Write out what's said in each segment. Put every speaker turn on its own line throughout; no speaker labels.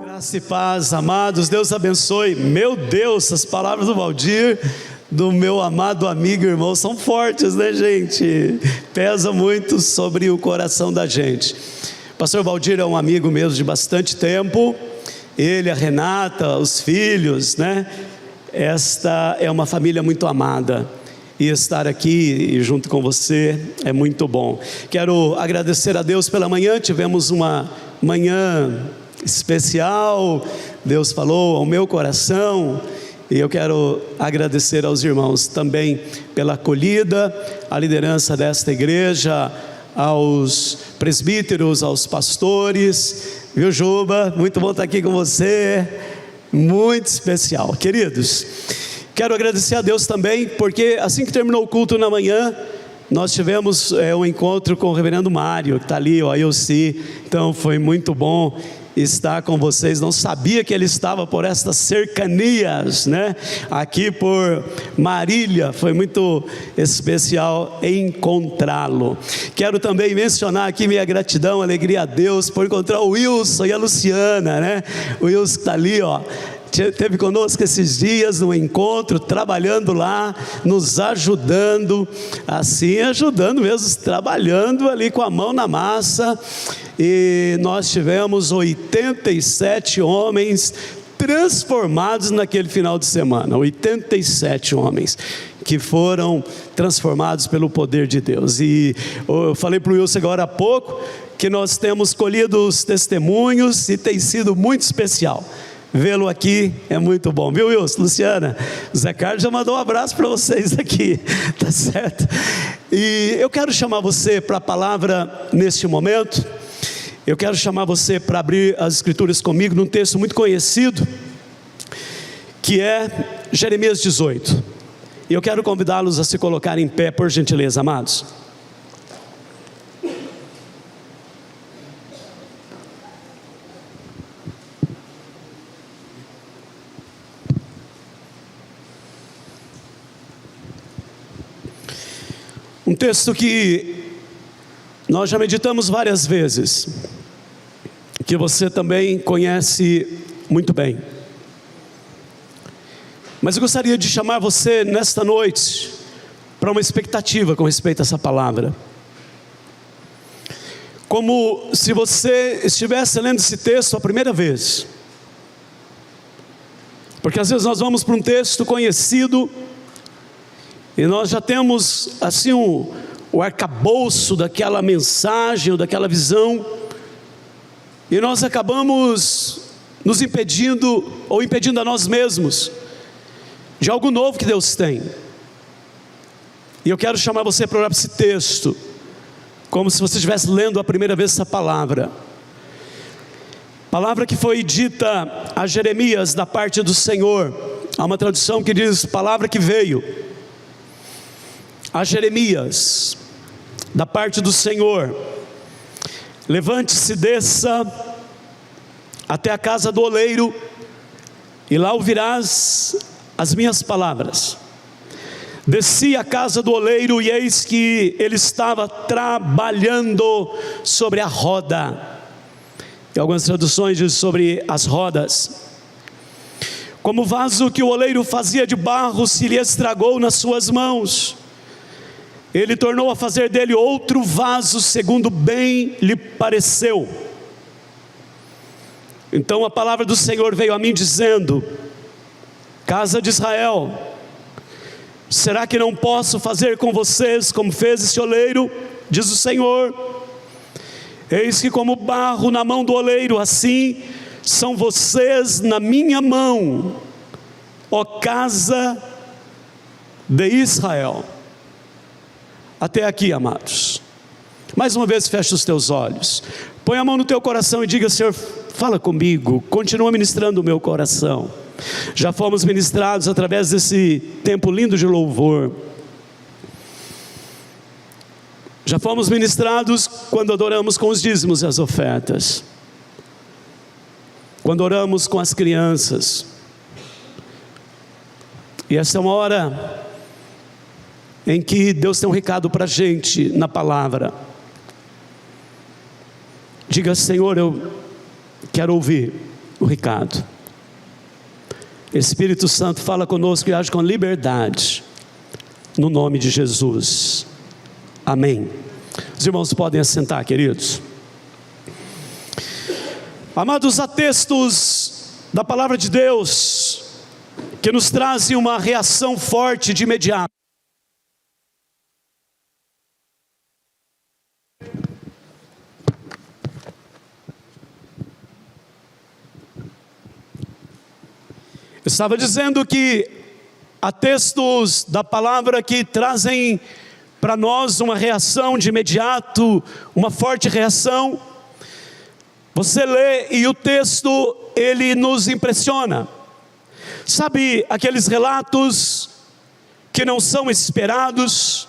Graça e paz, amados, Deus abençoe. Meu Deus, as palavras do Valdir, do meu amado amigo e irmão, são fortes, né, gente? Pesa muito sobre o coração da gente. Pastor Valdir é um amigo mesmo de bastante tempo. Ele, a Renata, os filhos, né? Esta é uma família muito amada. E estar aqui junto com você é muito bom. Quero agradecer a Deus pela manhã. Tivemos uma manhã especial. Deus falou ao meu coração. E eu quero agradecer aos irmãos também pela acolhida, a liderança desta igreja, aos presbíteros, aos pastores, viu, Juba? Muito bom estar aqui com você, muito especial, queridos. Quero agradecer a Deus também, porque assim que terminou o culto na manhã, nós tivemos um encontro com o reverendo Mário, que está ali, ó, eu sim, então foi muito bom estar com vocês. Não sabia que ele estava por estas cercanias, né? Aqui por Marília, foi muito especial encontrá-lo. Quero também mencionar aqui minha gratidão, alegria a Deus por encontrar o Wilson e a Luciana, né? O Wilson está ali, ó, esteve conosco esses dias no encontro, trabalhando lá, nos ajudando, assim, ajudando mesmo, trabalhando ali com a mão na massa. E nós tivemos 87 homens transformados naquele final de semana. 87 homens que foram transformados pelo poder de Deus. E eu falei para o Wilson agora há pouco que nós temos colhido os testemunhos e tem sido muito especial. Vê-lo aqui é muito bom, viu, Wilson? Luciana, o Zé Carlos já mandou um abraço para vocês aqui, tá certo? E eu quero chamar você para a palavra neste momento. Eu quero chamar você para abrir as escrituras comigo num texto muito conhecido, que é Jeremias 18. E eu quero convidá-los a se colocar em pé, por gentileza, amados. Um texto que nós já meditamos várias vezes, que você também conhece muito bem. Mas eu gostaria de chamar você nesta noite para uma expectativa com respeito a essa palavra. Como se você estivesse lendo esse texto a primeira vez. Porque às vezes nós vamos para um texto conhecido e nós já temos assim o arcabouço daquela mensagem ou daquela visão, e nós acabamos nos impedindo ou impedindo a nós mesmos de algo novo que Deus tem. E eu quero chamar você para olhar para esse texto como se você estivesse lendo a primeira vez essa palavra que foi dita a Jeremias da parte do Senhor. Há uma tradução que diz palavra que veio a Jeremias da parte do Senhor: levante-se, desça até a casa do oleiro, e lá ouvirás as minhas palavras. Desci à casa do oleiro, e eis que ele estava trabalhando sobre a roda. E algumas traduções dizem sobre as rodas. Como o vaso que o oleiro fazia de barro se lhe estragou nas suas mãos, ele tornou a fazer dele outro vaso, segundo bem lhe pareceu. Então a palavra do Senhor veio a mim dizendo: casa de Israel, será que não posso fazer com vocês como fez esse oleiro? Diz o Senhor. Eis que como barro na mão do oleiro, assim são vocês na minha mão, ó casa de Israel. Até aqui, amados. Mais uma vez, fecha os teus olhos, põe a mão no teu coração e diga: Senhor, fala comigo, continua ministrando o meu coração. Já fomos ministrados através desse tempo lindo de louvor. Já fomos ministrados quando adoramos com os dízimos e as ofertas, quando oramos com as crianças. E essa é uma hora em que Deus tem um recado para a gente na palavra. Diga: Senhor, eu quero ouvir o recado. Espírito Santo, fala conosco e age com liberdade, no nome de Jesus, amém. Os irmãos podem assentar, queridos. Amados, há textos da palavra de Deus que nos trazem uma reação forte de imediato. Eu estava dizendo que há textos da palavra que trazem para nós uma reação de imediato, uma forte reação. Você lê e o texto, ele nos impressiona. Sabe aqueles relatos que não são esperados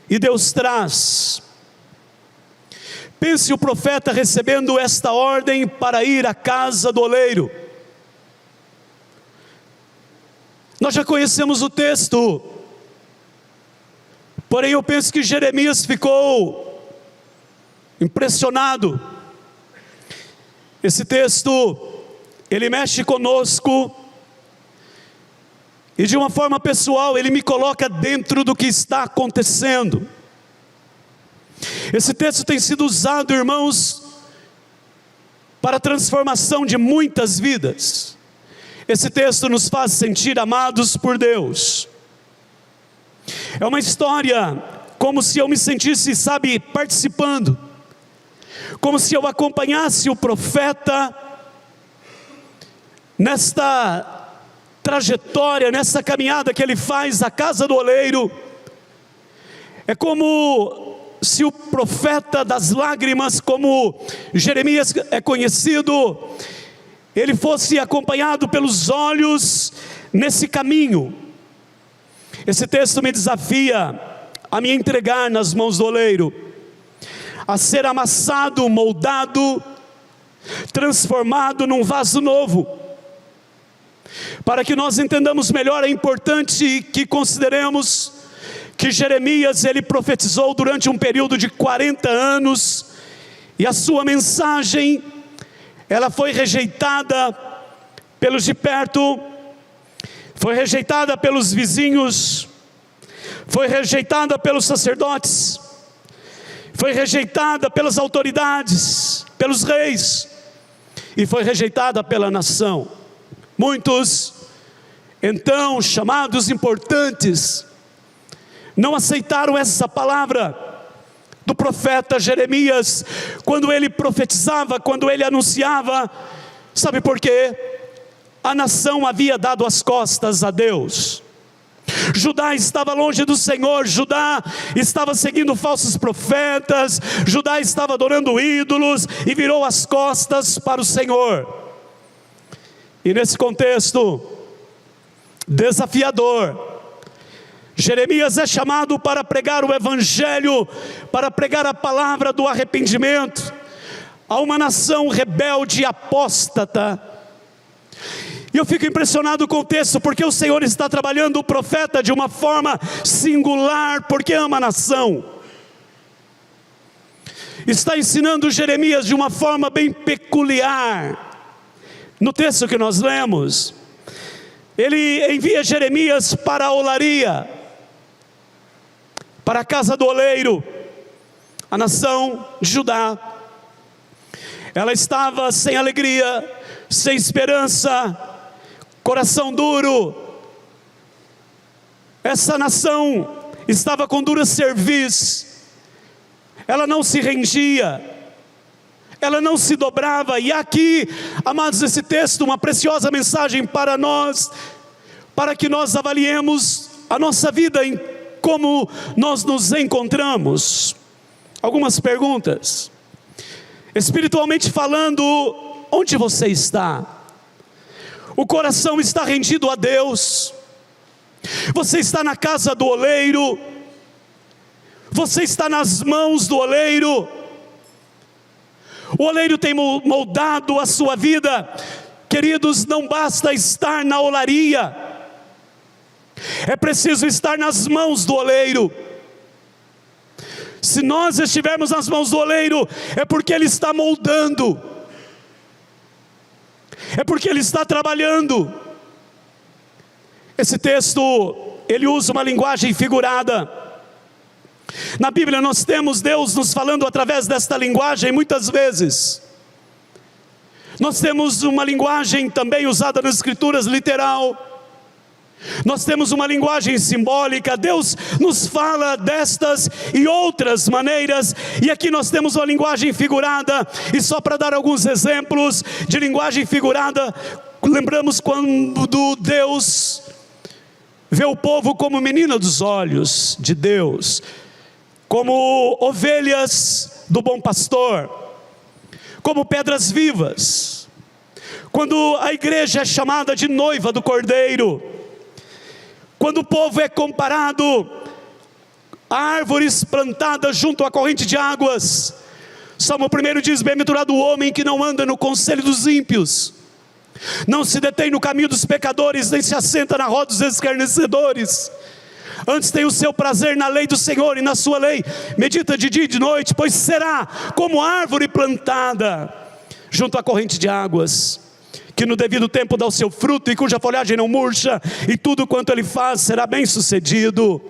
e Deus traz? Pense o profeta recebendo esta ordem para ir à casa do oleiro. Nós já conhecemos o texto, porém eu penso que Jeremias ficou impressionado. Esse texto, ele mexe conosco, e de uma forma pessoal, ele me coloca dentro do que está acontecendo. Esse texto tem sido usado, irmãos, para a transformação de muitas vidas. Esse texto nos faz sentir amados por Deus. É uma história como se eu me sentisse, sabe, participando, como se eu acompanhasse o profeta nesta trajetória, nessa caminhada que ele faz à casa do oleiro. É como se o profeta das lágrimas, como Jeremias é conhecido, ele fosse acompanhado pelos olhos nesse caminho. Esse texto me desafia a me entregar nas mãos do oleiro, a ser amassado, moldado, transformado num vaso novo. Para que nós entendamos melhor, é importante que consideremos que Jeremias, ele profetizou durante um período de 40 anos, e a sua mensagem, ela foi rejeitada pelos de perto, foi rejeitada pelos vizinhos, foi rejeitada pelos sacerdotes, foi rejeitada pelas autoridades, pelos reis, e foi rejeitada pela nação. Muitos, então, chamados importantes, não aceitaram essa palavra do profeta Jeremias, quando ele profetizava, quando ele anunciava. Sabe por quê? A nação havia dado as costas a Deus. Judá estava longe do Senhor, Judá estava seguindo falsos profetas, Judá estava adorando ídolos e virou as costas para o Senhor. E nesse contexto desafiador, Jeremias é chamado para pregar o evangelho, para pregar a palavra do arrependimento a uma nação rebelde e apóstata. E eu fico impressionado com o texto, porque o Senhor está trabalhando o profeta de uma forma singular, porque ama a nação. Está ensinando Jeremias de uma forma bem peculiar. No texto que nós lemos, ele envia Jeremias para a olaria, para a casa do oleiro, a nação de Judá. Ela estava sem alegria, sem esperança, coração duro. Essa nação estava com dura cerviz, ela não se rendia, ela não se dobrava. E aqui, amados, esse texto, uma preciosa mensagem para nós, para que nós avaliemos a nossa vida, em como nós nos encontramos. Algumas perguntas. Espiritualmente falando, onde você está? O coração está rendido a Deus? Você está na casa do oleiro? Você está nas mãos do oleiro? O oleiro tem moldado a sua vida. Queridos, não basta estar na olaria, é preciso estar nas mãos do oleiro. Se nós estivermos nas mãos do oleiro, é porque Ele está moldando, é porque Ele está trabalhando. Esse texto, ele usa uma linguagem figurada. Na Bíblia nós temos Deus nos falando através desta linguagem muitas vezes. Nós temos uma linguagem também usada nas Escrituras literal. Nós temos uma linguagem simbólica. Deus nos fala destas e outras maneiras, e aqui nós temos uma linguagem figurada. E só para dar alguns exemplos de linguagem figurada, lembramos quando Deus vê o povo como menina dos olhos de Deus, como ovelhas do bom pastor, como pedras vivas. Quando a igreja é chamada de noiva do Cordeiro, quando o povo é comparado a árvores plantadas junto à corrente de águas. Salmo 1 diz: bem-aventurado o homem que não anda no conselho dos ímpios, não se detém no caminho dos pecadores, nem se assenta na roda dos escarnecedores. Antes tem o seu prazer na lei do Senhor, e na sua lei medita de dia e de noite. Pois será como árvore plantada junto à corrente de águas, que no devido tempo dá o seu fruto, e cuja folhagem não murcha, e tudo quanto ele faz será bem sucedido.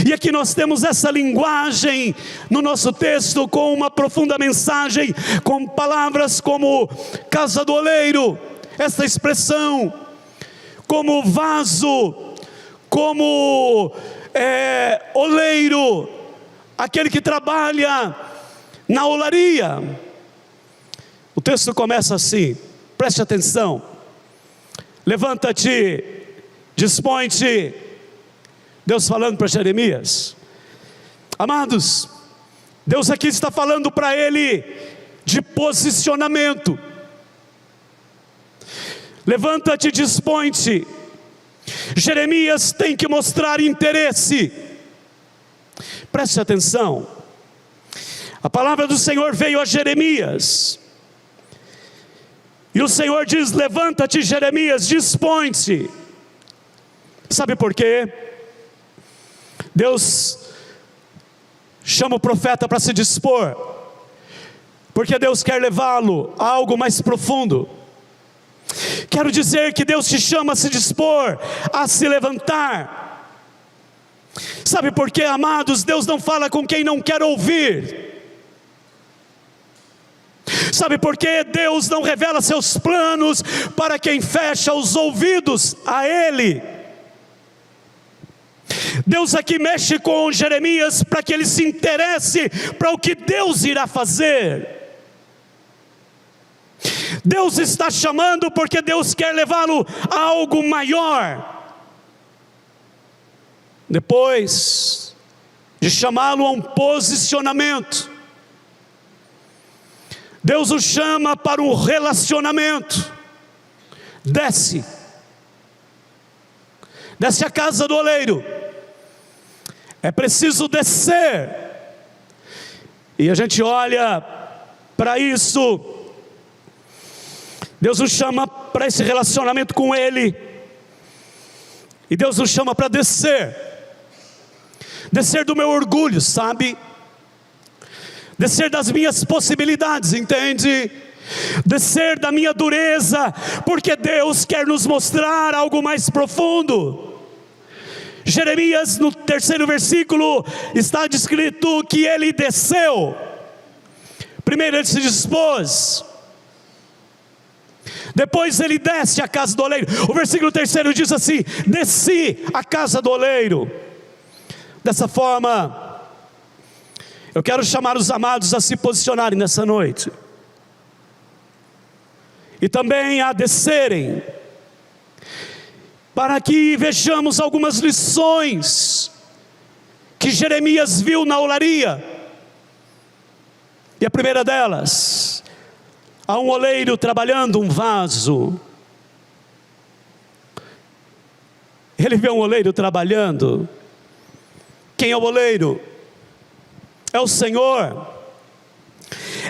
E aqui nós temos essa linguagem no nosso texto, com uma profunda mensagem, com palavras como casa do oleiro, essa expressão, como vaso, como oleiro, aquele que trabalha na olaria. O texto começa assim, preste atenção: levanta-te, dispõe-te. Deus falando para Jeremias. Amados, Deus aqui está falando para ele de posicionamento. Levanta-te, dispõe-te. Jeremias tem que mostrar interesse. Preste atenção. A palavra do Senhor veio a Jeremias, e o Senhor diz: levanta-te, Jeremias, dispõe-te. Sabe por quê? Deus chama o profeta para se dispor, porque Deus quer levá-lo a algo mais profundo. Quero dizer que Deus te chama a se dispor, a se levantar. Sabe por quê, amados? Deus não fala com quem não quer ouvir. Sabe por quê? Deus não revela seus planos para quem fecha os ouvidos a Ele. Deus aqui mexe com Jeremias para que ele se interesse para o que Deus irá fazer. Deus está chamando porque Deus quer levá-lo a algo maior. Depois de chamá-lo a um posicionamento, Deus o chama para um relacionamento. Desce a casa do oleiro. É preciso descer. E a gente olha para isso. Deus nos chama para esse relacionamento com Ele, e Deus nos chama para descer do meu orgulho, sabe? Descer das minhas possibilidades, entende? Descer da minha dureza, porque Deus quer nos mostrar algo mais profundo. Jeremias, no 3º versículo, está descrito que ele desceu. Primeiro ele se dispôs, depois ele desce a casa do oleiro. O versículo 3 diz assim: desci a casa do oleiro. Dessa forma, eu quero chamar os amados a se posicionarem nessa noite, e também a descerem, para que vejamos algumas lições que Jeremias viu na olaria. E a primeira delas: há um oleiro trabalhando um vaso. Ele vê um oleiro trabalhando. Quem é o oleiro? É o Senhor.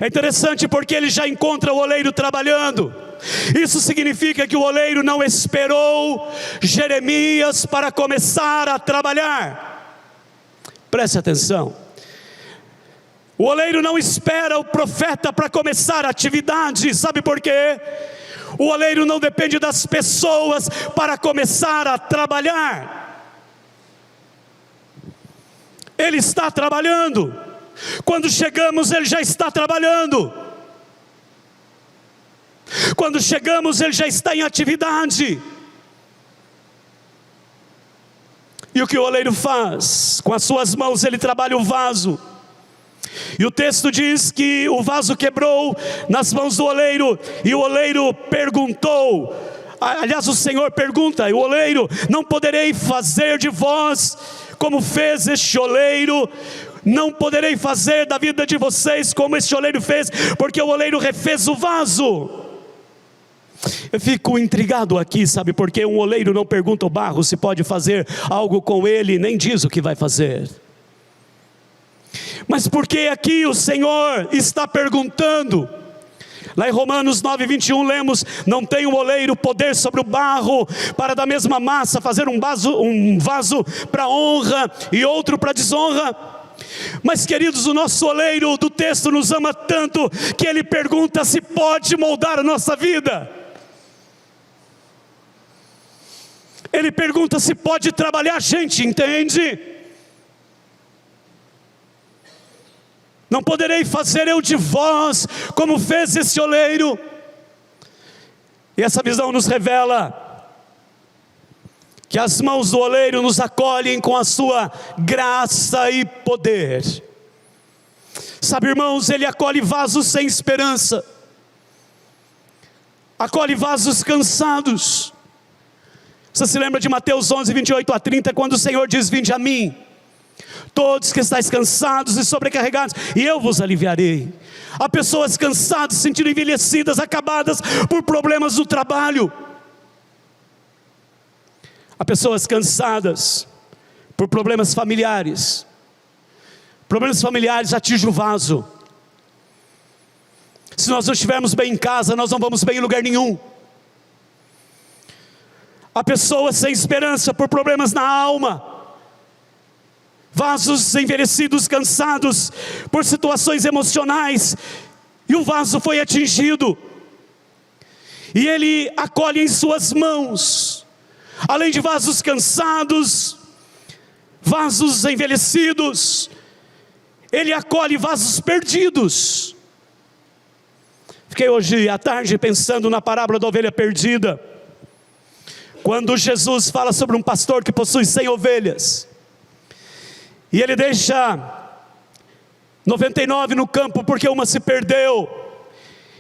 É interessante porque ele já encontra o oleiro trabalhando. Isso significa que o oleiro não esperou Jeremias para começar a trabalhar. Preste atenção. O oleiro não espera o profeta para começar a atividade. Sabe por quê? O oleiro não depende das pessoas para começar a trabalhar. Ele está trabalhando. Quando chegamos, ele já está trabalhando. Quando chegamos, ele já está em atividade. E o que o oleiro faz? Com as suas mãos ele trabalha o vaso. E o texto diz que o vaso quebrou nas mãos do oleiro, e o oleiro perguntou, aliás o Senhor pergunta, e o oleiro: não poderei fazer de vós como fez este oleiro? Não poderei fazer da vida de vocês como este oleiro fez, porque o oleiro refez o vaso. Eu fico intrigado aqui, sabe, porque um oleiro não pergunta ao barro se pode fazer algo com ele, nem diz o que vai fazer. Mas porque aqui o Senhor está perguntando? Lá em Romanos 9:21 lemos: não tem o oleiro poder sobre o barro, para da mesma massa fazer um vaso para honra e outro para desonra? Mas queridos, o nosso oleiro do texto nos ama tanto, que ele pergunta se pode moldar a nossa vida. Ele pergunta se pode trabalhar a gente, entende? Não poderei fazer eu de vós como fez esse oleiro. E essa visão nos revela que as mãos do oleiro nos acolhem com a sua graça e poder. Sabe, irmãos, ele acolhe vasos sem esperança, acolhe vasos cansados. Você se lembra de Mateus 11:28-30, quando o Senhor diz: vinde a mim, todos que estáis cansados e sobrecarregados, e eu vos aliviarei. Há pessoas cansadas, se sentindo envelhecidas, acabadas por problemas do trabalho. Há pessoas cansadas por problemas familiares. Problemas familiares atingem o vaso. Se nós não estivermos bem em casa, nós não vamos bem em lugar nenhum. Há pessoas sem esperança por problemas na alma. Vasos envelhecidos, cansados por situações emocionais, e o vaso foi atingido, e ele acolhe em suas mãos, além de vasos cansados, vasos envelhecidos, ele acolhe vasos perdidos. Fiquei hoje à tarde pensando na parábola da ovelha perdida, quando Jesus fala sobre um pastor que possui 100 ovelhas, e ele deixa 99 no campo porque uma se perdeu,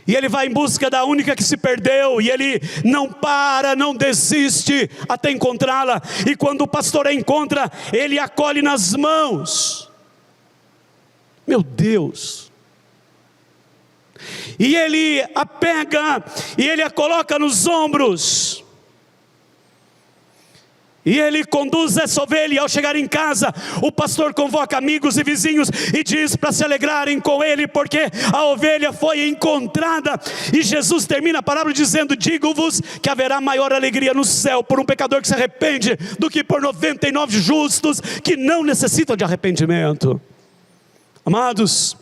e ele vai em busca da única que se perdeu, e ele não para, não desiste até encontrá-la. E quando o pastor a encontra, ele a acolhe nas mãos. Meu Deus! E ele a pega, e ele a coloca nos ombros, e ele conduz essa ovelha. E ao chegar em casa, o pastor convoca amigos e vizinhos e diz para se alegrarem com ele, porque a ovelha foi encontrada. E Jesus termina a parábola dizendo: digo-vos que haverá maior alegria no céu por um pecador que se arrepende, do que por 99 justos que não necessitam de arrependimento. Amados,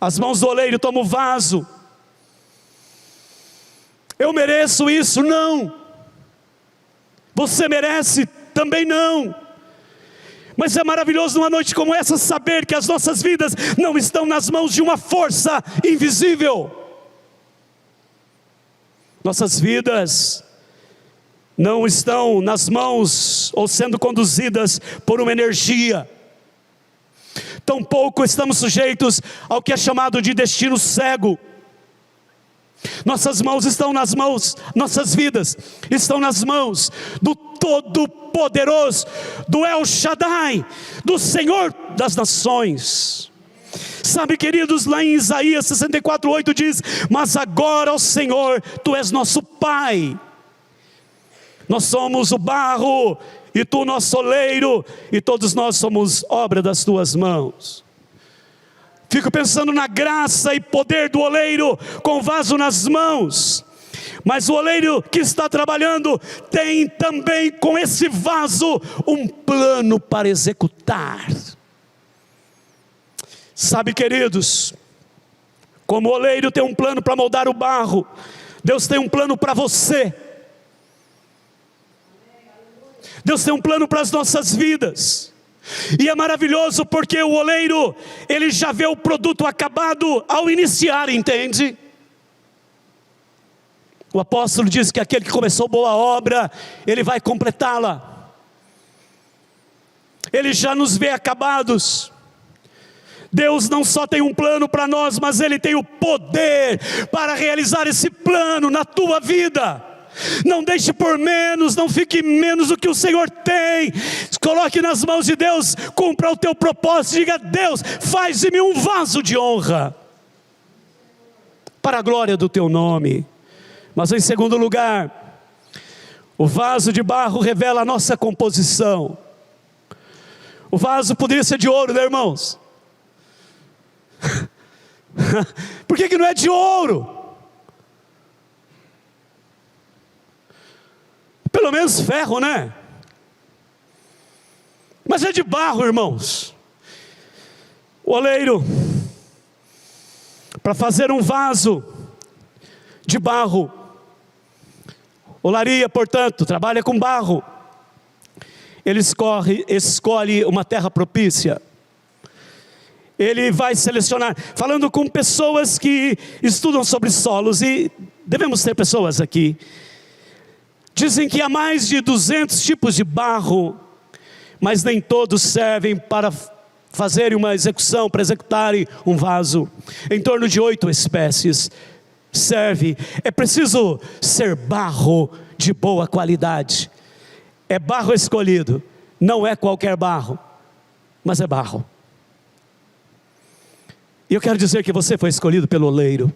as mãos do oleiro tomam o vaso. Eu mereço isso? Não. Você merece? Também não. Mas é maravilhoso numa noite como essa saber que as nossas vidas não estão nas mãos de uma força invisível. Nossas vidas não estão nas mãos ou sendo conduzidas por uma energia. Tampouco estamos sujeitos ao que é chamado de destino cego. Nossas mãos estão nas mãos, nossas vidas estão nas mãos do Todo-Poderoso, do El Shaddai, do Senhor das Nações. Sabe, queridos, lá em Isaías 64:8 diz: mas agora, ó Senhor, Tu és nosso Pai. Nós somos o barro e Tu nosso oleiro, e todos nós somos obra das Tuas mãos. Fico pensando na graça e poder do oleiro com o vaso nas mãos. Mas o oleiro que está trabalhando tem também com esse vaso um plano para executar. Sabe, queridos, como o oleiro tem um plano para moldar o barro, Deus tem um plano para você. Deus tem um plano para as nossas vidas. E é maravilhoso porque o oleiro, ele já vê o produto acabado ao iniciar, entende? O apóstolo diz que aquele que começou boa obra, ele vai completá-la. Ele já nos vê acabados. Deus não só tem um plano para nós, mas Ele tem o poder para realizar esse plano na tua vida. Não deixe por menos, não fique menos do que o Senhor tem. Coloque nas mãos de Deus, cumpra o teu propósito. Diga: Deus, faz de mim um vaso de honra, para a glória do teu nome. Mas em segundo lugar, o vaso de barro revela a nossa composição. O vaso poderia ser de ouro, né, irmãos? Por que não é de ouro? Pelo menos ferro, né? Mas é de barro, irmãos. O oleiro, para fazer um vaso de barro, olaria, portanto, trabalha com barro. Ele escolhe uma terra propícia. Ele vai selecionar, falando com pessoas que estudam sobre solos, e devemos ter pessoas aqui. Dizem que há mais de 200 tipos de barro, mas nem todos servem para fazerem uma execução, para executarem um vaso. Em torno de 8 espécies serve. É preciso ser barro de boa qualidade. É barro escolhido, não é qualquer barro, mas é barro. E eu quero dizer que você foi escolhido pelo oleiro.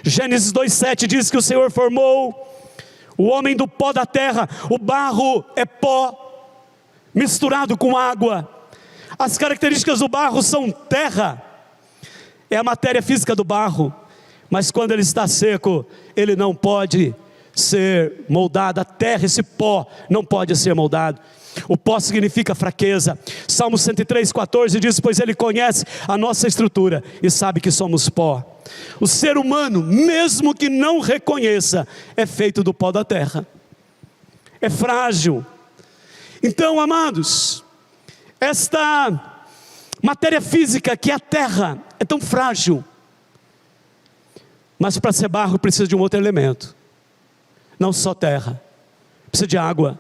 Gênesis 2:7 diz que o Senhor formou o homem do pó da terra. O barro é pó misturado com água. As características do barro são terra, é a matéria física do barro, mas quando ele está seco, ele não pode ser moldado. A terra, esse pó, não pode ser moldado. O pó significa fraqueza. Salmo 103:14 diz: pois Ele conhece a nossa estrutura e sabe que somos pó. O ser humano, mesmo que não reconheça, é feito do pó da terra. É frágil. Então, amados, esta matéria física que é a terra é tão frágil. Mas para ser barro precisa de um outro elemento. Não só terra, precisa de água.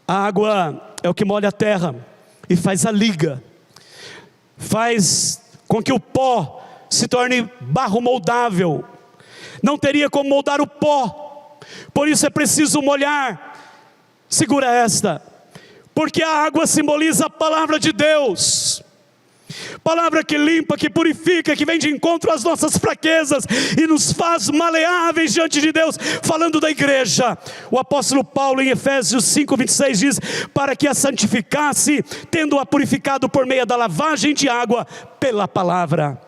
A água é o que molha a terra e faz a liga, faz com que o pó se torne barro moldável. Não teria como moldar o pó, por isso é preciso molhar. Segura esta, porque a água simboliza a palavra de Deus. Palavra que limpa, que purifica, que vem de encontro às nossas fraquezas e nos faz maleáveis diante de Deus. Falando da igreja, o apóstolo Paulo em Efésios 5:26 diz: para que a santificasse, tendo-a purificado por meio da lavagem de água pela palavra.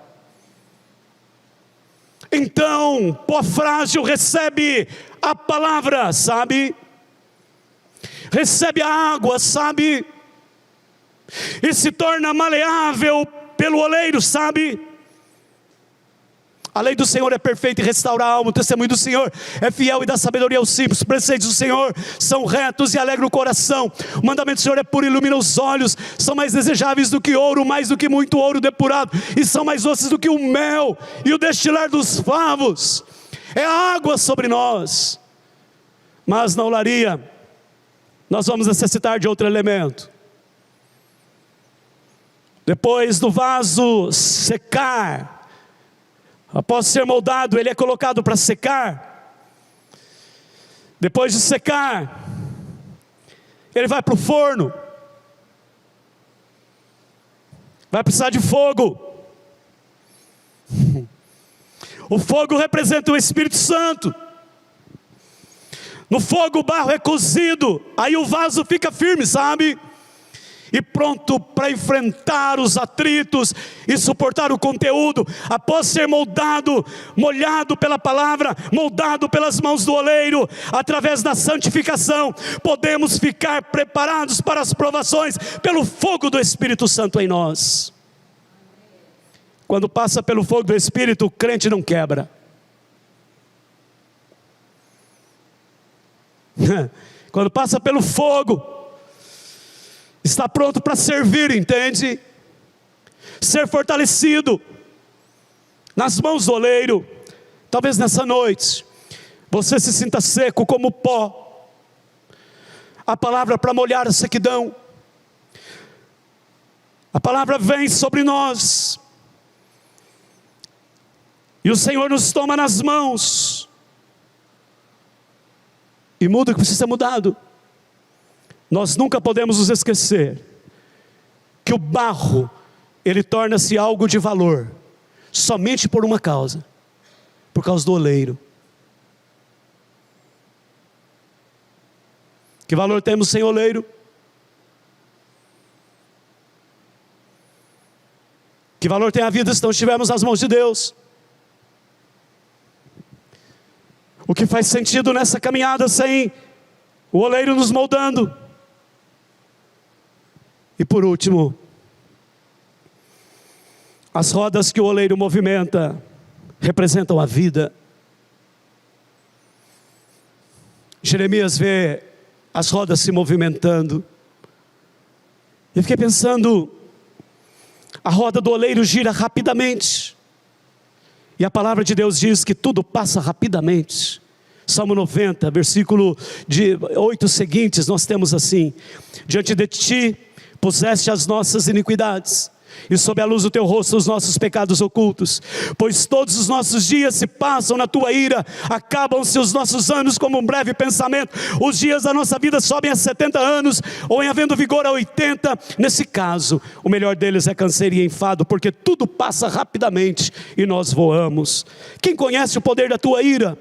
Então, pó frágil recebe a palavra, sabe? Recebe a água, sabe? E se torna maleável pelo oleiro, sabe? A lei do Senhor é perfeita e restaura a alma. O testemunho do Senhor é fiel e dá sabedoria aos simples. Os preceitos do Senhor são retos e alegram o coração. O mandamento do Senhor é puro e ilumina os olhos. São mais desejáveis do que ouro, mais do que muito ouro depurado, e são mais doces do que o mel e o destilar dos favos. É a água sobre nós. Mas na olaria nós vamos necessitar de outro elemento. Depois do vaso secar, após ser moldado, ele é colocado para secar. Depois de secar, ele vai para o forno. Vai precisar de fogo. O fogo representa o Espírito Santo. No fogo o barro é cozido, aí o vaso fica firme, sabe? e pronto para enfrentar os atritos e suportar o conteúdo, após ser moldado, molhado pela palavra, moldado pelas mãos do oleiro, através da santificação, podemos ficar preparados para as provações, pelo fogo do Espírito Santo em nós. Quando passa pelo fogo do Espírito, o crente não quebra. Quando passa pelo fogo, está pronto para servir, entende? Ser fortalecido nas mãos do oleiro. Talvez nessa noite você se sinta seco como pó. A palavra para molhar a sequidão. A palavra vem sobre nós, e o Senhor nos toma nas mãos e muda o que precisa ser mudado. Nós nunca podemos nos esquecer que o barro, ele torna-se algo de valor somente por uma causa, por causa do oleiro. Que valor temos sem oleiro? Que valor tem a vida se não estivermos nas mãos de Deus? O que faz sentido nessa caminhada sem o oleiro nos moldando? E por último, as rodas que o oleiro movimenta representam a vida. Jeremias vê as rodas se movimentando. Eu fiquei pensando, a roda do oleiro gira rapidamente. E a palavra de Deus diz que tudo passa rapidamente. Salmo 90, versículo de 8 seguintes, nós temos assim: diante de ti puseste as nossas iniquidades, e sob a luz do teu rosto os nossos pecados ocultos. Pois todos os nossos dias se passam na tua ira, acabam-se os nossos anos como um breve pensamento. Os dias da nossa vida sobem a 70 anos, ou em havendo vigor a 80. Nesse caso, o melhor deles é canseiro e enfado, porque tudo passa rapidamente e nós voamos. Quem conhece o poder da tua ira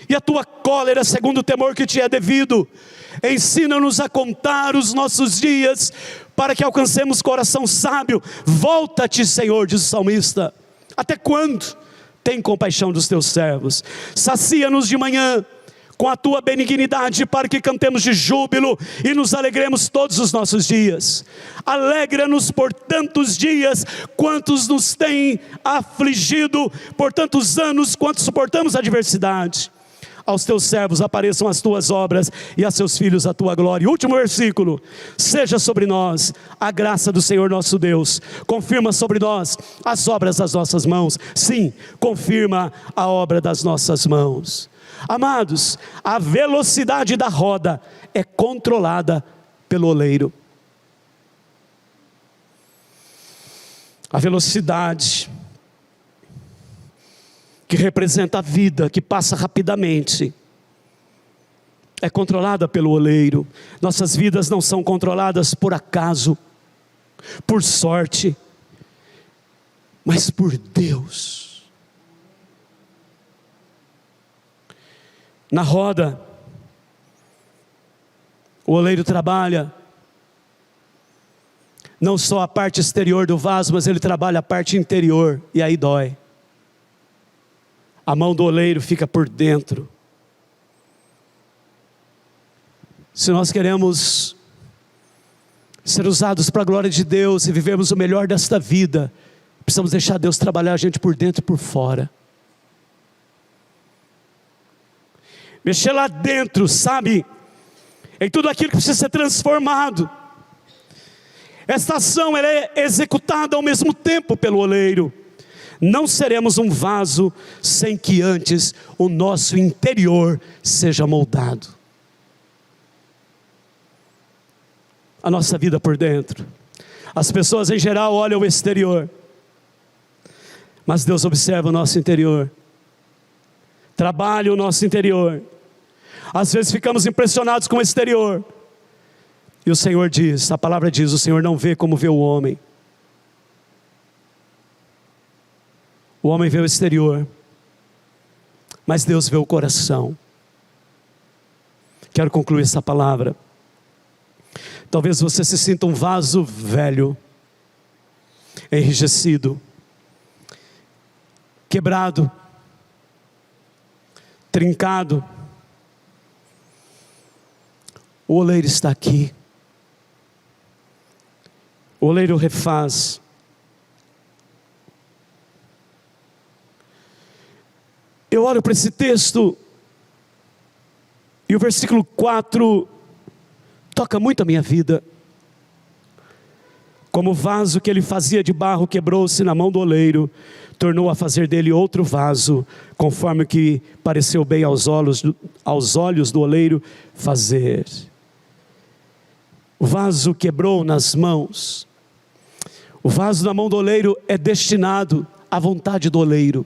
e a tua cólera segundo o temor que te é devido? Ensina-nos a contar os nossos dias, para que alcancemos coração sábio. Volta-te, Senhor, diz o salmista. Até quando? Tem compaixão dos teus servos. Sacia-nos de manhã com a tua benignidade, para que cantemos de júbilo e nos alegremos todos os nossos dias. Alegra-nos por tantos dias quantos nos têm afligido, por tantos anos quantos suportamos a adversidade. Aos teus servos apareçam as tuas obras, e a seus filhos a tua glória. Último versículo: seja sobre nós a graça do Senhor nosso Deus, confirma sobre nós as obras das nossas mãos. Sim, confirma a obra das nossas mãos. Amados, a velocidade da roda é controlada pelo oleiro. A velocidade que representa a vida, que passa rapidamente, é controlada pelo oleiro. Nossas vidas não são controladas por acaso, por sorte, mas por Deus. Na roda, o oleiro trabalha não só a parte exterior do vaso, mas ele trabalha a parte interior, e aí dói. A mão do oleiro fica por dentro. Se nós queremos ser usados para a glória de Deus e vivermos o melhor desta vida, precisamos deixar Deus trabalhar a gente por dentro e por fora. Mexer lá dentro, sabe? Em tudo aquilo que precisa ser transformado. Esta ação ela é executada ao mesmo tempo pelo oleiro. Não seremos um vaso sem que antes o nosso interior seja moldado. A nossa vida por dentro. As pessoas em geral olham o exterior, mas Deus observa o nosso interior. Trabalha o nosso interior. Às vezes ficamos impressionados com o exterior, e o Senhor diz, a palavra diz, o Senhor não vê como vê o homem. O homem vê o exterior, mas Deus vê o coração. Quero concluir essa palavra Talvez você se sinta um vaso velho, enrijecido, quebrado, trincado. O oleiro está aqui. O oleiro refaz. Eu olho para esse texto e o versículo 4 toca muito a minha vida. Como o vaso que ele fazia de barro quebrou-se na mão do oleiro, tornou a fazer dele outro vaso, conforme o que pareceu bem aos olhos do oleiro fazer. O vaso quebrou nas mãos. O vaso na mão do oleiro é destinado à vontade do oleiro.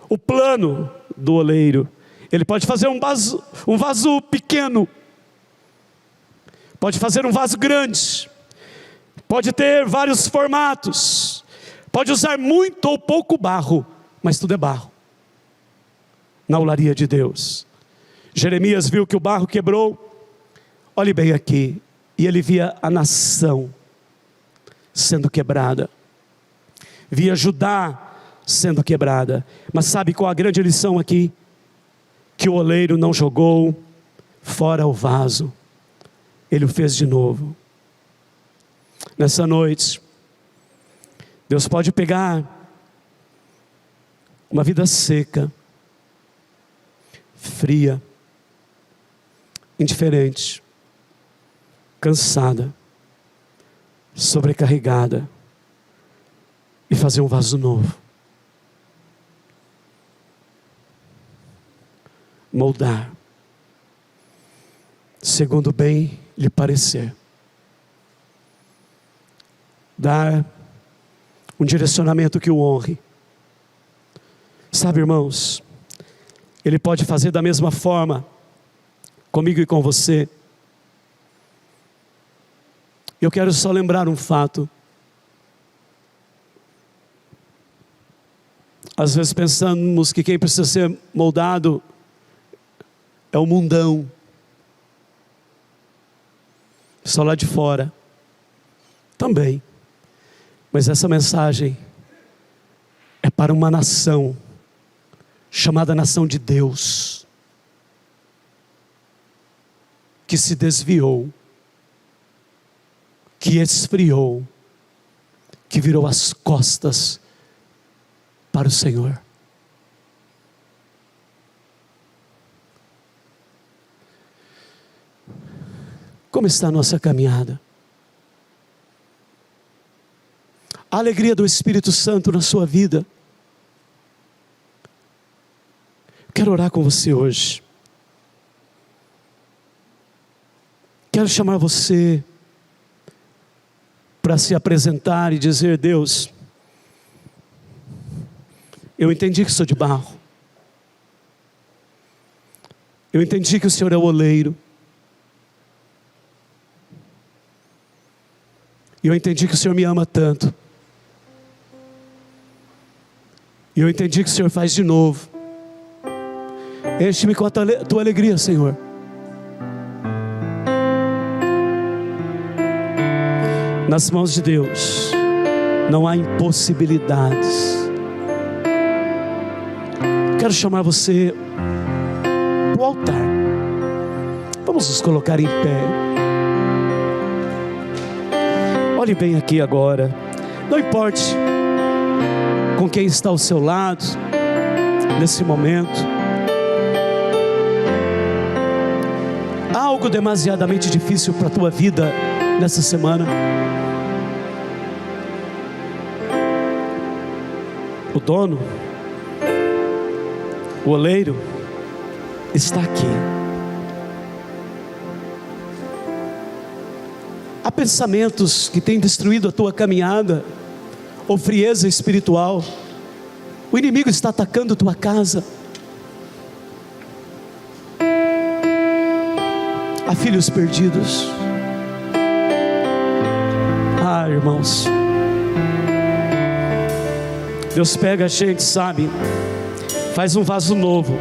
O plano do oleiro, ele pode fazer um vaso pequeno, pode fazer um vaso grande, pode ter vários formatos, pode usar muito ou pouco barro, mas tudo é barro, na olaria de Deus. Jeremias viu que o barro quebrou, olhe bem aqui, e ele via a nação sendo quebrada, via Judá sendo quebrada. Mas sabe qual a grande lição aqui? Que o oleiro não jogou fora o vaso, ele o fez de novo. Nessa noite, Deus pode pegar uma vida seca, fria, indiferente, cansada, sobrecarregada, e fazer um vaso novo. Moldar segundo bem lhe parecer, dar um direcionamento que o honre. Sabe, irmãos, Ele pode fazer da mesma forma comigo e com você. Eu quero só lembrar um fato. Às vezes pensamos que quem precisa ser moldado é o mundão, só lá de fora, também. Mas essa mensagem é para uma nação, chamada nação de Deus, que se desviou, que esfriou, que virou as costas para o Senhor. Como está a nossa caminhada? A alegria do Espírito Santo na sua vida. Quero orar com você hoje. Quero chamar você para se apresentar e dizer: Deus, eu entendi que sou de barro. Eu entendi que o Senhor é o oleiro. E eu entendi que o Senhor me ama tanto. E eu entendi que o Senhor faz de novo. Enche-me com a tua alegria, Senhor. Nas mãos de Deus não há impossibilidades. Quero chamar você para o altar. Vamos nos colocar em pé. Olhe bem aqui agora. Não importe com quem está ao seu lado nesse momento. Há algo demasiadamente difícil para a tua vida nessa semana? O dono, o oleiro, está aqui. Há pensamentos que têm destruído a tua caminhada, ou frieza espiritual. O inimigo está atacando a tua casa. Há filhos perdidos. Ah, irmãos, Deus pega a gente, sabe, faz um vaso novo.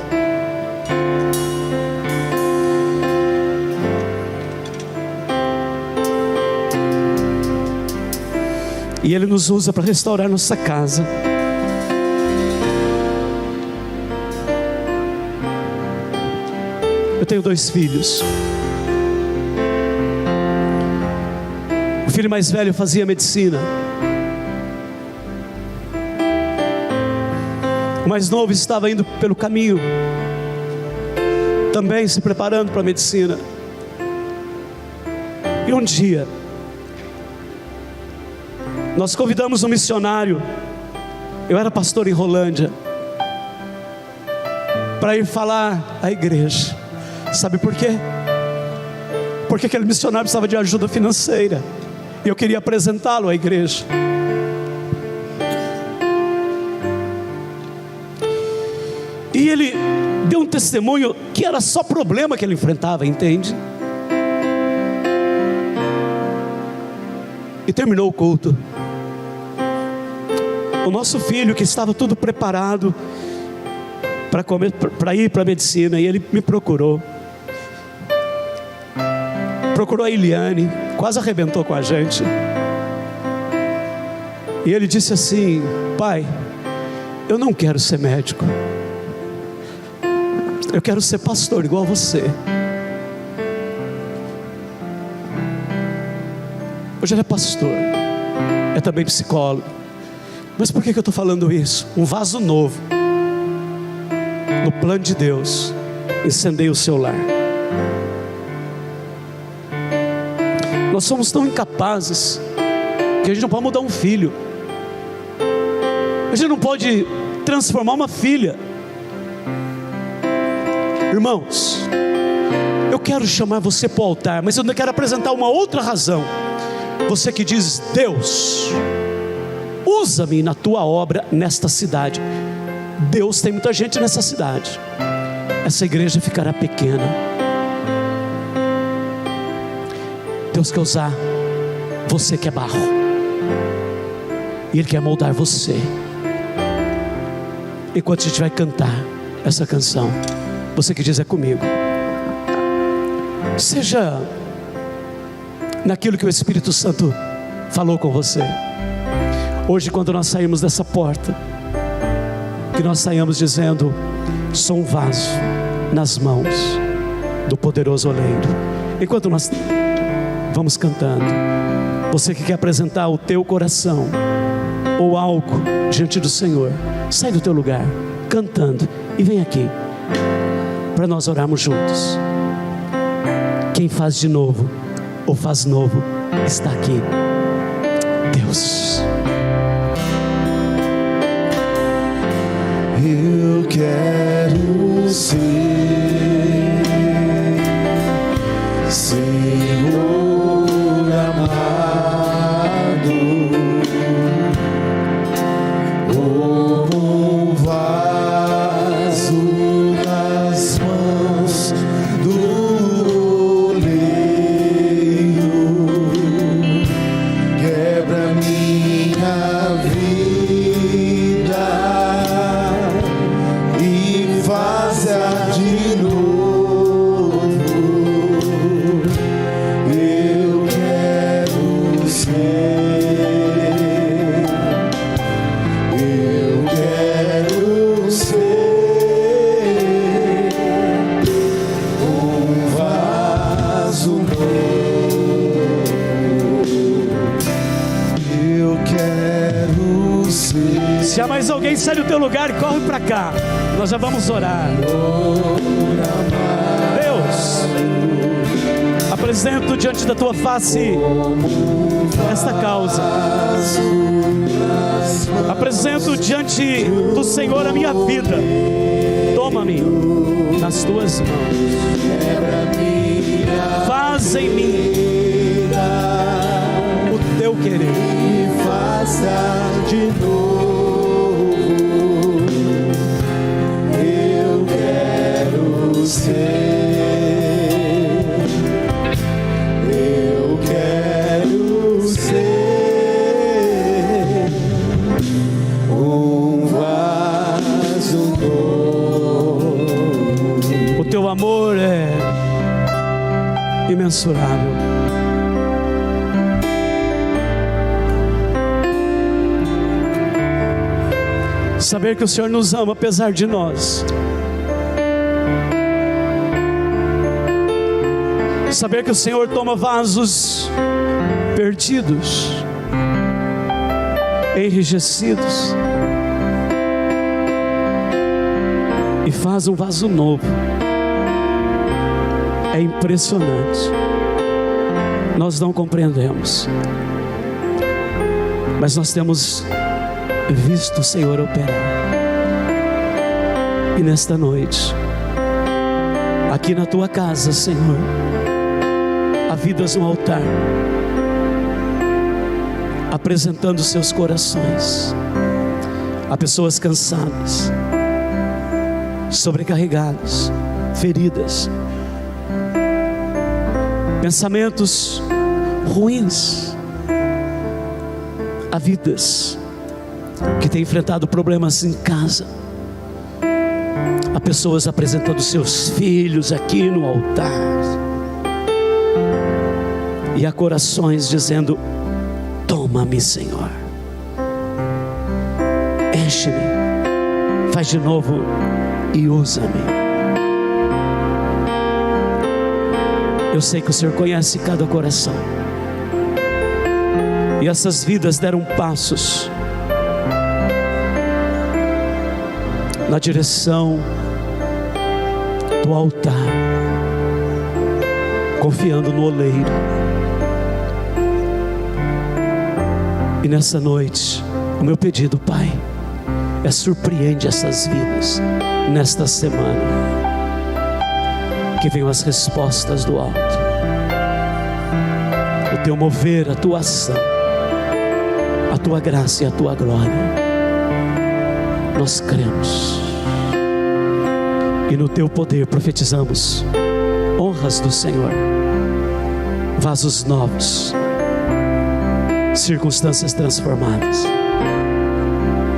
E Ele nos usa para restaurar nossa casa. Eu tenho 2 filhos. O filho mais velho fazia medicina. O mais novo estava indo pelo caminho, também se preparando para a medicina. E um dia, nós convidamos um missionário. Eu era pastor em Rolândia, para ir falar à igreja. Sabe por quê? Porque aquele missionário precisava de ajuda financeira, e eu queria apresentá-lo à igreja. E ele deu um testemunho que era só problema que ele enfrentava, entende? E terminou o culto. O nosso filho, que estava tudo preparado para ir para a medicina, e ele me procurou. Procurou a Eliane, quase arrebentou com a gente. E ele disse assim: pai, eu não quero ser médico, eu quero ser pastor igual você. Hoje ele é pastor, é também psicólogo. Mas por que eu estou falando isso? Um vaso novo, no plano de Deus, incendeia o seu lar. Nós somos tão incapazes que a gente não pode mudar um filho, a gente não pode transformar uma filha. Irmãos, eu quero chamar você para o altar, mas eu quero apresentar uma outra razão. Você que diz: Deus, usa-me na tua obra nesta cidade. Deus tem muita gente nessa cidade. Essa igreja ficará pequena. Deus quer usar você que é barro, e Ele quer moldar você. Enquanto a gente vai cantar essa canção, você que diz: é comigo. Seja naquilo que o Espírito Santo falou com você. Hoje, quando nós saímos dessa porta, que nós saímos dizendo: sou um vaso nas mãos do poderoso oleiro. Enquanto nós vamos cantando, você que quer apresentar o teu coração ou algo diante do Senhor, sai do teu lugar cantando e vem aqui para nós orarmos juntos. Quem faz de novo ou faz novo está aqui. Deus,
eu quero ser Senhor amado, como um vaso nas mãos do oleiro. Quebra minha vida e faça de novo. Eu quero ser, eu quero ser um vaso novo. Eu quero ser.
se há mais alguém, sai do teu lugar e corre para cá. Nós já vamos orar. Deus, apresento diante da tua face esta causa. Apresento diante do Senhor a minha vida. Toma-me nas tuas mãos. Faz em mim o teu querer.
Faça de novo. Eu quero ser, eu quero ser um vaso novo.
O teu amor é imensurável. Saber que o Senhor nos ama apesar de nós. Saber que o Senhor toma vasos perdidos, enrijecidos, e faz um vaso novo. É impressionante. Nós não compreendemos, mas nós temos visto o Senhor operar. E nesta noite, aqui na tua casa, Senhor, há vidas no altar, apresentando seus corações. Há pessoas cansadas, sobrecarregadas, feridas, pensamentos ruins. Há vidas que têm enfrentado problemas em casa. Há pessoas apresentando seus filhos aqui no altar. E há corações dizendo: toma-me, Senhor, enche-me, faz de novo e usa-me. Eu sei que o Senhor conhece cada coração, e essas vidas deram passos na direção do altar, confiando no oleiro. E nessa noite, o meu pedido, Pai, é: surpreende essas vidas nesta semana. Que venham as respostas do alto, o teu mover, a tua ação, a tua graça e a tua glória. Nós cremos, e no teu poder profetizamos honras do Senhor, vasos novos, circunstâncias transformadas,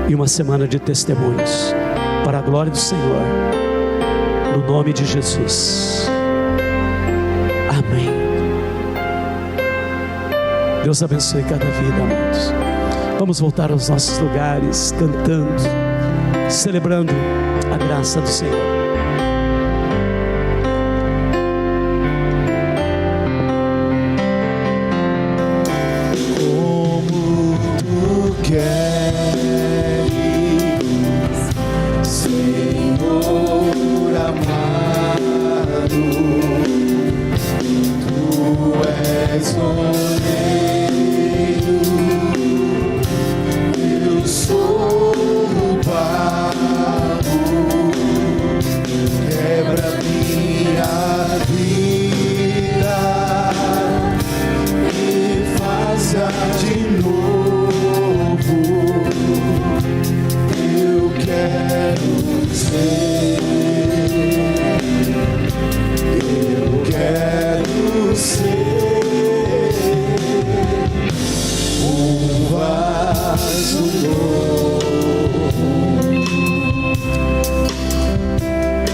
e uma semana de testemunhos para a glória do Senhor, no nome de Jesus. Amém. Deus abençoe cada vida, amados. Vamos voltar aos nossos lugares, cantando, celebrando a graça do Senhor.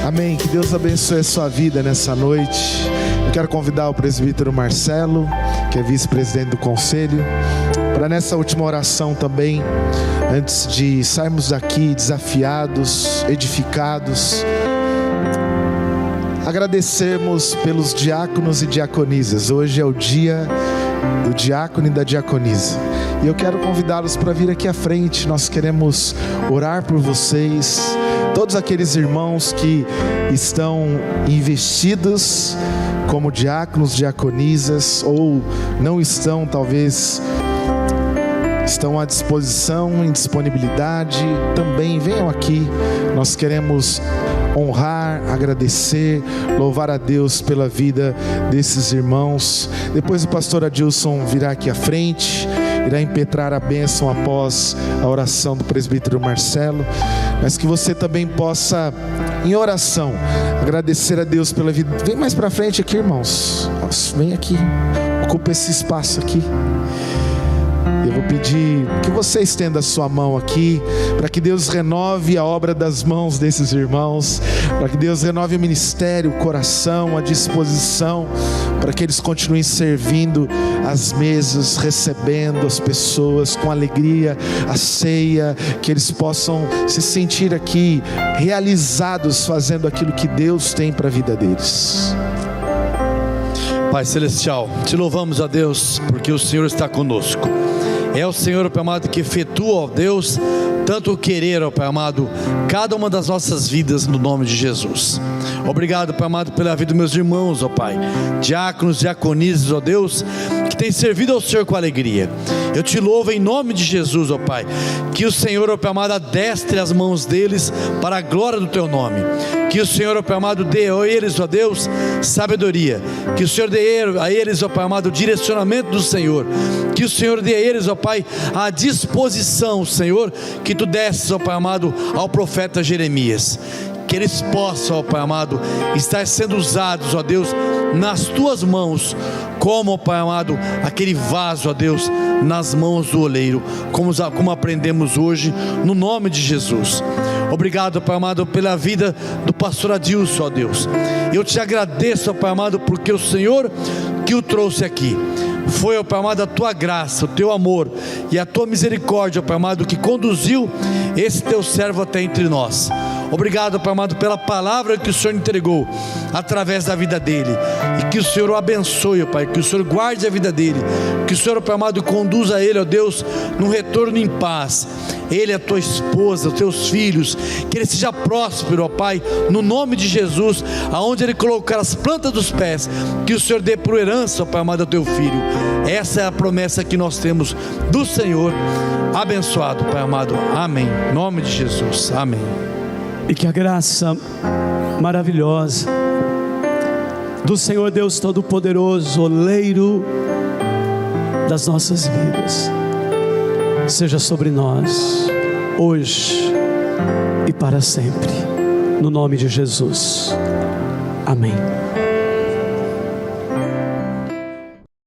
Amém, que Deus abençoe a sua vida nessa noite. Eu quero convidar o presbítero Marcelo, que é vice-presidente do conselho, para nessa última oração também, antes de sairmos daqui desafiados, edificados, agradecermos pelos diáconos e diaconisas. Hoje é o dia do diácono e da diaconisa, e eu quero convidá-los para vir aqui à frente. Nós queremos orar por vocês, todos aqueles irmãos que estão investidos como diáconos, diaconisas, ou não estão, talvez estão à disposição, em disponibilidade, também venham aqui. Nós queremos honrar, agradecer, louvar a Deus pela vida desses irmãos. Depois o pastor Adilson virá aqui à frente, irá impetrar a bênção após a oração do presbítero Marcelo, mas que você também possa, em oração, agradecer a Deus pela vida. Vem mais para frente aqui, irmãos. Vem aqui, ocupa esse espaço aqui. Eu vou pedir que você estenda a sua mão aqui, para que Deus renove a obra das mãos desses irmãos, para que Deus renove o ministério, o coração, a disposição, para que eles continuem servindo as mesas, recebendo as pessoas com alegria, a ceia, que eles possam se sentir aqui realizados fazendo aquilo que Deus tem para a vida deles.
Pai Celestial, te louvamos, ó Deus, porque o Senhor está conosco. É o Senhor, Pai amado, que efetua, ó Deus, tanto o querer, ó Pai amado, cada uma das nossas vidas, no nome de Jesus. Obrigado, Pai amado, pela vida dos meus irmãos, ó Pai, diáconos, diaconisas, ó Deus, que tem servido ao Senhor com alegria. Eu te louvo em nome de Jesus, ó Pai, que o Senhor, ó Pai amado, adestre as mãos deles para a glória do Teu nome. Que o Senhor, ó Pai amado, dê a eles, ó Deus, sabedoria. Que o Senhor dê a eles, ó Pai amado, o direcionamento do Senhor. Que o Senhor dê a eles, ó Pai, a disposição, Senhor, que Tu desses, ó Pai amado, ao profeta Jeremias. Que eles possam, ó Pai amado, estar sendo usados, ó Deus, nas Tuas mãos, como, ó Pai amado, aquele vaso, ó Deus, nas mãos do oleiro, como aprendemos hoje, no nome de Jesus. Obrigado, Pai amado, pela vida do pastor Adilson, ó Deus. Eu te agradeço, ó Pai amado, porque o Senhor que o trouxe aqui foi, ó Pai amado, a Tua graça, o Teu amor e a Tua misericórdia, ó Pai amado, que conduziu esse Teu servo até entre nós. Obrigado, Pai amado, pela palavra que o Senhor entregou através da vida dele, e que o Senhor o abençoe, ó Pai, que o Senhor guarde a vida dele, que o Senhor, ó Pai amado, conduza ele, ó Deus, num retorno em paz, ele, a Tua esposa, os Teus filhos, que ele seja próspero, ó Pai, no nome de Jesus, aonde ele colocar as plantas dos pés, que o Senhor dê por herança, ó Pai amado, ao Teu filho. Essa é a promessa que nós temos do Senhor. Abençoado, Pai amado, amém, em nome de Jesus, amém.
E que a graça maravilhosa do Senhor Deus Todo-Poderoso, oleiro das nossas vidas, seja sobre nós, hoje e para sempre, no nome de Jesus, amém.